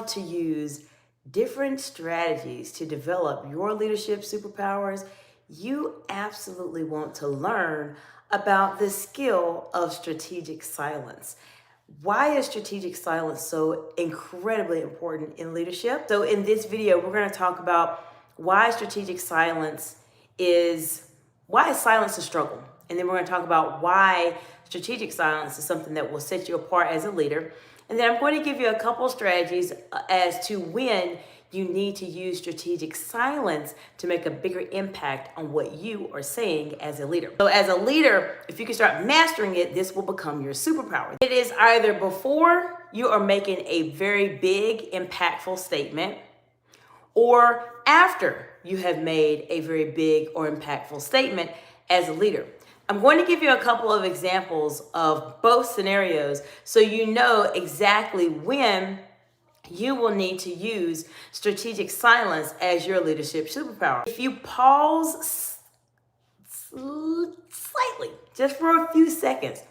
how to use different strategies to develop your leadership superpowers, you absolutely want to learn about the skill of strategic silence. Why is strategic silence so incredibly important in leadership? So in this video, we're going to talk about why silence a struggle. And then we're going to talk about why strategic silence is something that will set you apart as a leader. And then I'm going to give you a couple strategies as to when you need to use strategic silence to make a bigger impact on what you are saying as a leader. So as a leader, if you can start mastering it, this will become your superpower. It is either before you are making a very big, impactful statement, or after you have made a very big or impactful statement as a leader. I'm going to give you a couple of examples of both scenarios so you know exactly when you will need to use strategic silence as your leadership superpower. If you pause slightly, just for a few seconds,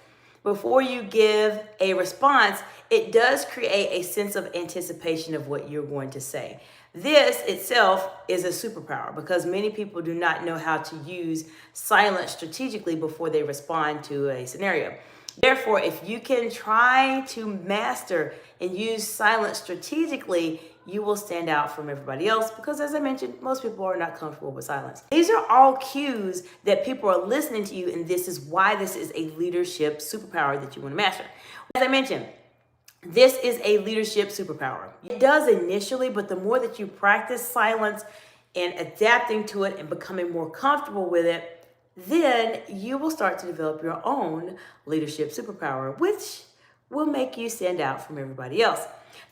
before you give a response, it does create a sense of anticipation of what you're going to say. This itself is a superpower because many people do not know how to use silence strategically before they respond to a scenario. Therefore, if you can try to master and use silence strategically, you will stand out from everybody else because, as I mentioned, most people are not comfortable with silence. These are all cues that people are listening to you, and this is why this is a leadership superpower that you want to master. As I mentioned, this is a leadership superpower. It does initially, but the more that you practice silence and adapting to it and becoming more comfortable with it, then you will start to develop your own leadership superpower, which will make you stand out from everybody else.